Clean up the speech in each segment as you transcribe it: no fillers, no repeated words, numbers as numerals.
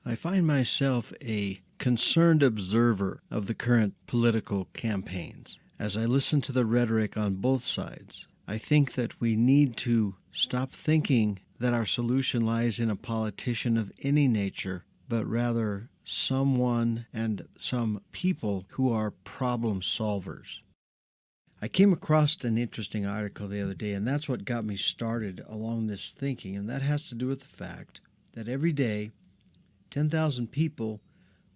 I find myself a concerned observer of the current political campaigns. As I listen to the rhetoric on both sides, I think that we need to stop thinking that our solution lies in a politician of any nature, but rather someone and some people who are problem solvers. I came across an interesting article the other day, and that's what got me started along this thinking, and that has to do with the fact that every day 10,000 people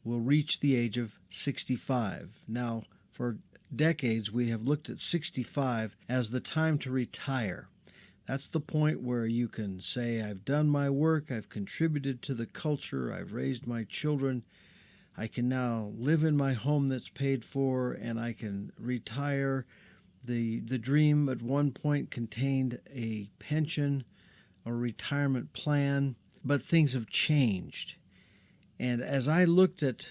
will reach the age of 65. Now, for decades, we have looked at 65 as the time to retire. That's the point where you can say, I've done my work, I've contributed to the culture, I've raised my children, I can now live in my home that's paid for, and I can retire. The dream at one point contained a pension or retirement plan, but things have changed. And as I looked at,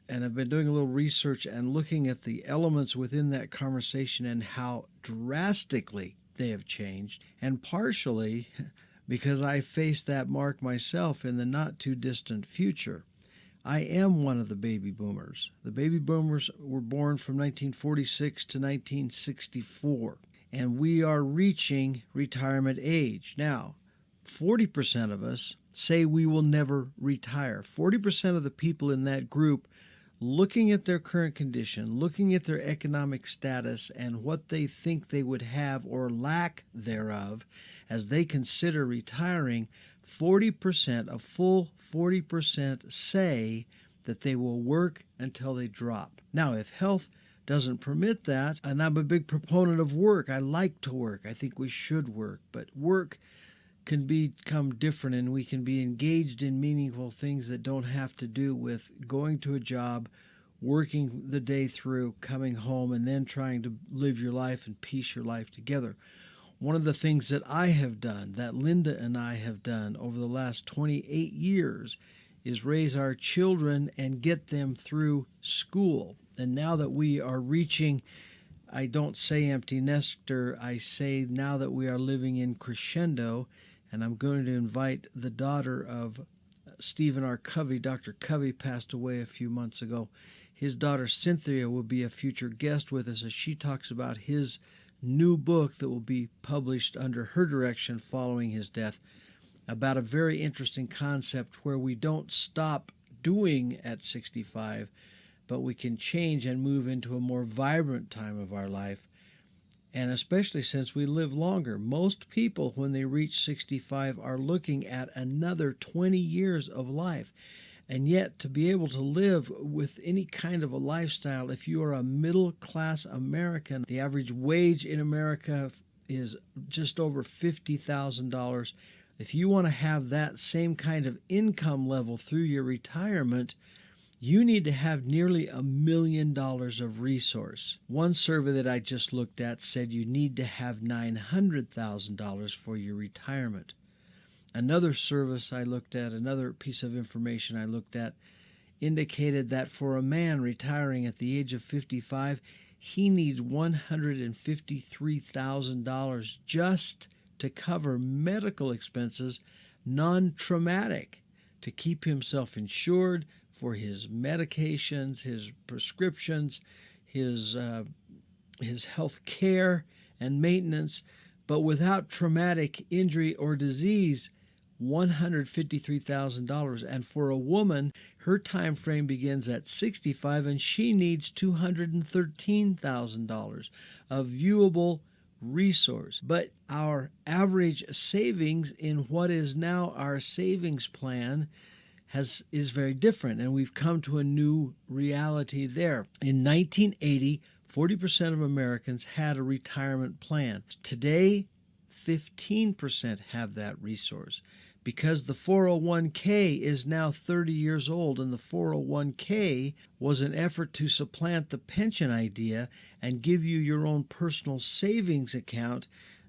and I've been doing a little research and looking at the elements within that conversation and how drastically they have changed, and partially because I faced that mark myself in the not too distant future. I am one of the baby boomers. The baby boomers were born from 1946 to 1964, and we are reaching retirement age. Now, 40% of us say we will never retire. 40% of the people in that group, looking at their current condition, looking at their economic status and what they think they would have or lack thereof as they consider retiring, 40%, a full 40% say that they will work until they drop. Now, if health doesn't permit that, and I'm a big proponent of work, I like to work, I think we should work, but work can become different, and we can be engaged in meaningful things that don't have to do with going to a job, working the day through, coming home, and then trying to live your life and piece your life together. One of the things that I have done, that Linda and I have done over the last 28 years, is raise our children and get them through school. And now that we are reaching, I don't say empty nester, I say now that we are living in crescendo, and I'm going to invite the daughter of Stephen R. Covey. Dr. Covey passed away a few months ago. His daughter Cynthia will be a future guest with us as she talks about his new book that will be published under her direction following his death, about a very interesting concept where we don't stop doing at 65, but we can change and move into a more vibrant time of our life. And especially since we live longer, most people when they reach 65 are looking at another 20 years of life. And yet, to be able to live with any kind of a lifestyle, if you are a middle-class American, the average wage in America is just over $50,000. If you want to have that same kind of income level through your retirement, you need to have nearly $1 million of resource. One survey that I just looked at said you need to have $900,000 for your retirement. Another service I looked at, another piece of information I looked at, indicated that for a man retiring at the age of 55, he needs $153,000 just to cover medical expenses, non-traumatic, to keep himself insured for his medications, his prescriptions, his health care and maintenance, but without traumatic injury or disease, $153,000. And for a woman, her time frame begins at 65, and she needs $213,000 of viewable resource. But our average savings in what is now our savings plan is very different, and we've come to a new reality there. In 1980, 40% of Americans had a retirement plan. Today, 15% have that resource because the 401k is now 30 years old, and the 401k was an effort to supplant the pension idea and give you your own personal savings account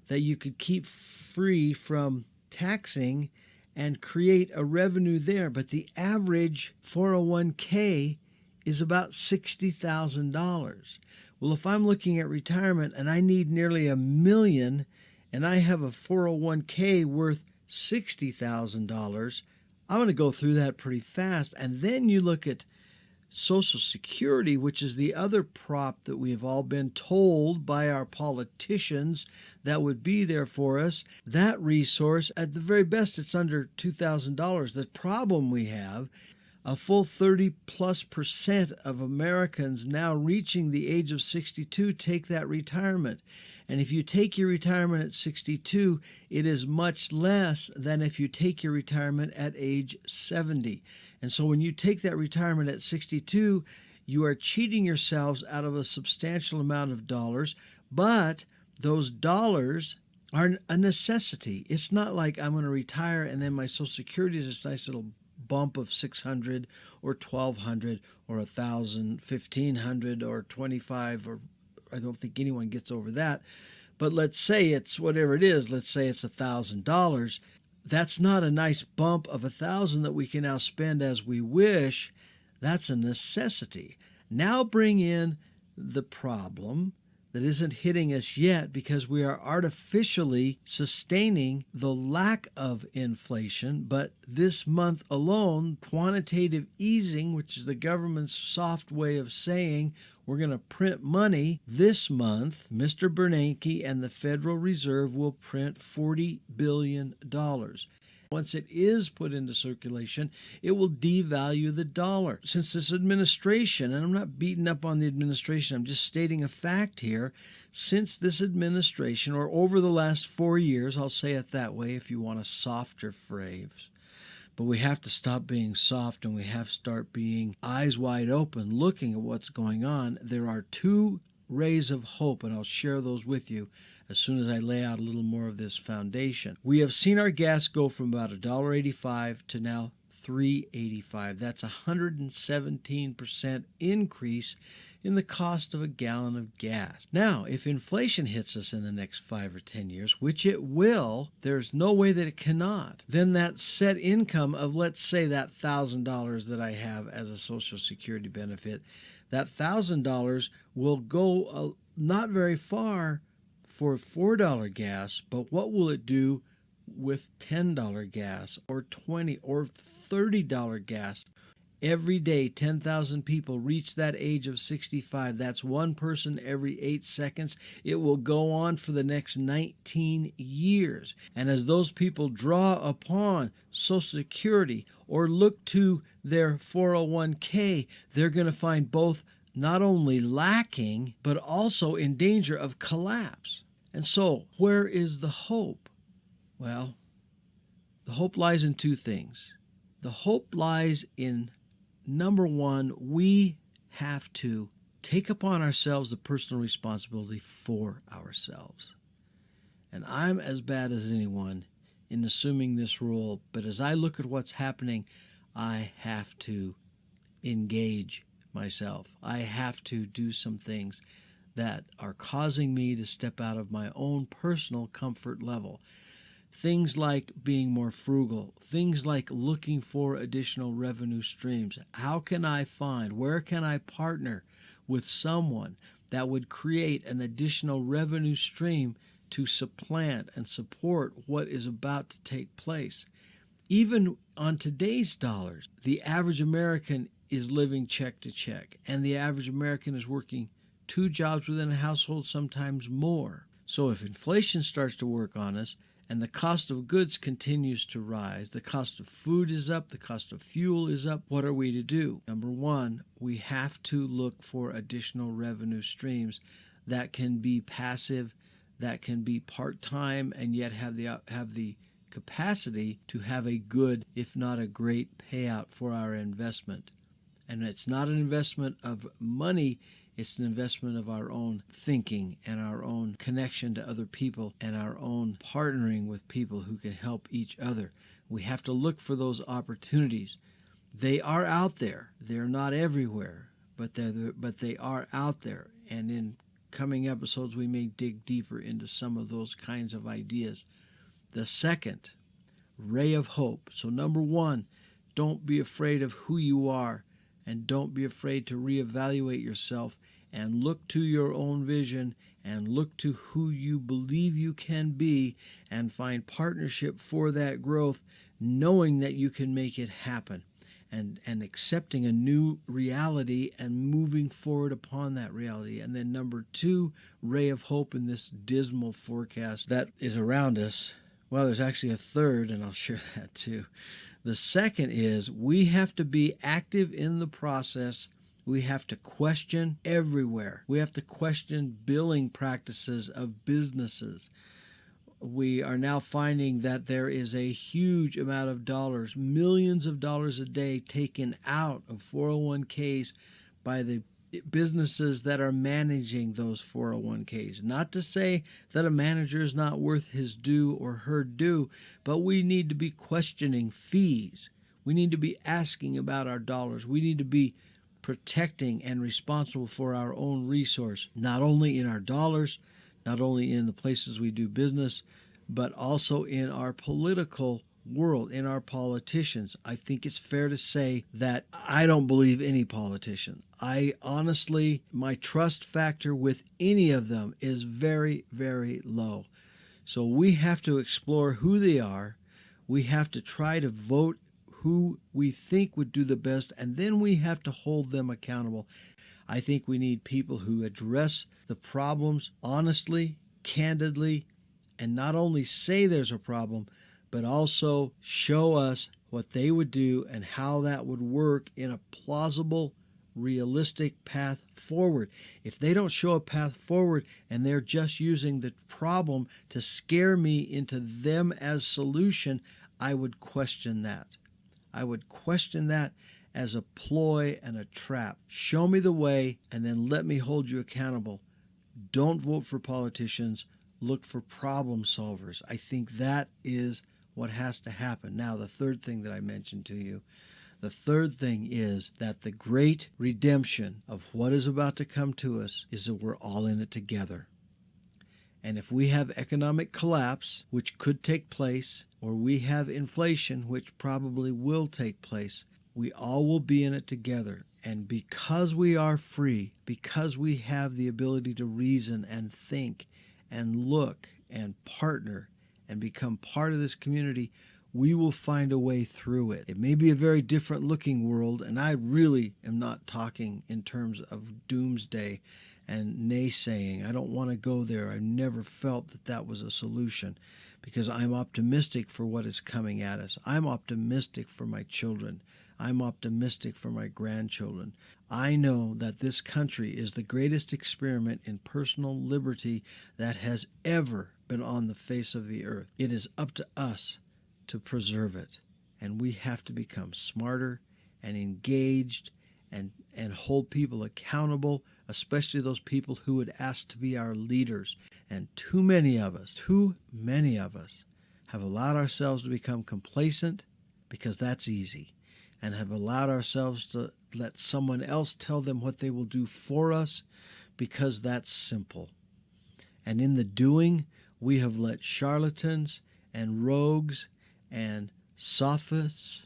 that you could keep free from taxing and create a revenue there. But the average 401k is about $60,000. Well, if I'm looking at retirement and I need nearly $1 million and I have a 401k worth $60,000, I'm going to go through that pretty fast. And then you look at Social Security, which is the other prop that we have all been told by our politicians that would be there for us. That resource, at the very best, it's under $2,000. The problem we have, a full 30+% of Americans now reaching the age of 62 take that retirement. And if you take your retirement at 62, it is much less than if you take your retirement at age 70. And so when you take that retirement at 62, you are cheating yourselves out of a substantial amount of dollars, but those dollars are a necessity. It's not like I'm going to retire and then my Social Security is this nice little bump of 600 or 1,200 or 1,000, 1,500 or 25, or I don't think anyone gets over that. But let's say it's whatever it is. Let's say it's $1,000. That's not a nice bump of 1,000 that we can now spend as we wish. That's a necessity. Now bring in the problem that isn't hitting us yet because we are artificially sustaining the lack of inflation. But this month alone, quantitative easing, which is the government's soft way of saying we're going to print money, this month, Mr. Bernanke and the Federal Reserve will print $40 billion. Once it is put into circulation, it will devalue the dollar. Since this administration, and I'm not beating up on the administration, I'm just stating a fact here, since this administration, or over the last 4 years, I'll say it that way if you want a softer phrase, but we have to stop being soft and we have to start being eyes wide open, looking at what's going on. There are two rays of hope, and I'll share those with you as soon as I lay out a little more of this foundation. We have seen our gas go from about $1.85 to now $3.85. That's a 117% increase in the cost of a gallon of gas. Now, if inflation hits us in the next 5 or 10 years, which it will, there's no way that it cannot, then that set income of, let's say, that $1,000 that I have as a Social Security benefit, that $1,000 will go not very far for $4 gas, but what will it do with $10 gas or $20 or $30 gas? Every day, 10,000 people reach that age of 65. That's one person every 8 seconds. It will go on for the next 19 years. And as those people draw upon Social Security or look to their 401k, they're going to find both not only lacking, but also in danger of collapse. And so, where is the hope? Well, the hope lies in two things. The hope lies in, number one, we have to take upon ourselves the personal responsibility for ourselves. And I'm as bad as anyone in assuming this role, but as I look at what's happening, I have to engage myself. I have to do some things that are causing me to step out of my own personal comfort level. Things like being more frugal, things like looking for additional revenue streams. How can I find, where can I partner with someone that would create an additional revenue stream to supplant and support what is about to take place? Even on today's dollars, the average American is living check to check, and the average American is working 2 jobs within a household, sometimes more. So if inflation starts to work on us and the cost of goods continues to rise, the cost of food is up, the cost of fuel is up, what are we to do? Number one, we have to look for additional revenue streams that can be passive, that can be part-time, and yet have the capacity to have a good, if not a great, payout for our investment. And it's not an investment of money, it's an investment of our own thinking and our own connection to other people and our own partnering with people who can help each other. We have to look for those opportunities. They are out there. They're not everywhere, but they are out there. And in coming episodes, we may dig deeper into some of those kinds of ideas. The second, ray of hope. So number one, don't be afraid of who you are, and don't be afraid to reevaluate yourself and look to your own vision and look to who you believe you can be and find partnership for that growth. knowing that you can make it happen, and accepting a new reality and moving forward upon that reality. And then number two, ray of hope in this dismal forecast that is around us. Well, there's actually a third, and I'll share that too. The second is we have to be active in the process. We have to question everywhere. We have to question billing practices of businesses. We are now finding that there is a huge amount of dollars, millions of dollars a day, taken out of 401ks by the businesses that are managing those 401ks. Not to say that a manager is not worth his due or her due, but we need to be questioning fees. We need to be asking about our dollars. We need to be protecting and responsible for our own resource, not only in our dollars, not only in the places we do business, but also in our political world, in our politicians. I think it's fair to say that I don't believe any politician. I honestly, my trust factor with any of them is very, very low. So we have to explore who they are. We have to try to vote who we think would do the best, and then we have to hold them accountable. I think we need people who address the problems honestly, candidly, and not only say there's a problem, but also show us what they would do and how that would work in a plausible, realistic path forward. If they don't show a path forward and they're just using the problem to scare me into them as solution, I would question that. I would question that as a ploy and a trap. Show me the way and then let me hold you accountable. Don't vote for politicians. Look for problem solvers. I think that is what has to happen. Now, the third thing that I mentioned to you, the third thing is that the great redemption of what is about to come to us is that we're all in it together. And if we have economic collapse, which could take place, or we have inflation, which probably will take place, we all will be in it together. And because we are free, because we have the ability to reason and think and look and partner and become part of this community, we will find a way through it. It may be a very different looking world, and I really am not talking in terms of doomsday and naysaying. I don't want to go there. I've never felt that that was a solution, because I'm optimistic for what is coming at us. I'm optimistic for my children. I'm optimistic for my grandchildren. I know that this country is the greatest experiment in personal liberty that has ever been on the face of the earth. It is up to us to preserve it, and we have to become smarter and engaged and hold people accountable, especially those people who would ask to be our leaders. And too many of us have allowed ourselves to become complacent, because that's easy, and have allowed ourselves to let someone else tell them what they will do for us, because that's simple. And in the doing, we have let charlatans and rogues and sophists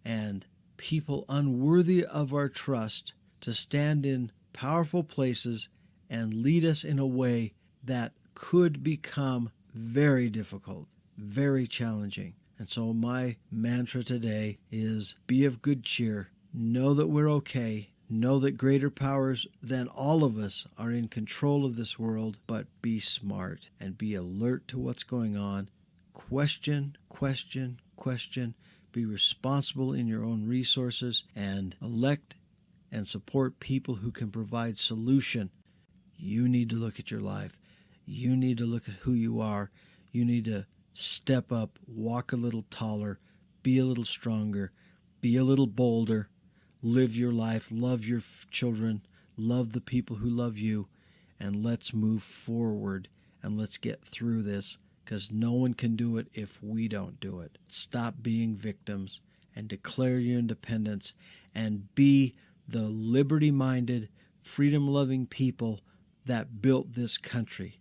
and people unworthy of our trust to stand in powerful places and lead us in a way that could become very difficult, very challenging. And so my mantra today is be of good cheer. Know that we're okay. Know that greater powers than all of us are in control of this world, but be smart and be alert to what's going on. Question, question, question. Be responsible in your own resources and elect and support people who can provide solution. You need to look at your life. You need to look at who you are. You need to step up, walk a little taller, be a little stronger, be a little bolder, live your life, love your children, love the people who love you, and let's move forward and let's get through this, because no one can do it if we don't do it. Stop being victims and declare your independence and be the liberty-minded, freedom-loving people that built this country.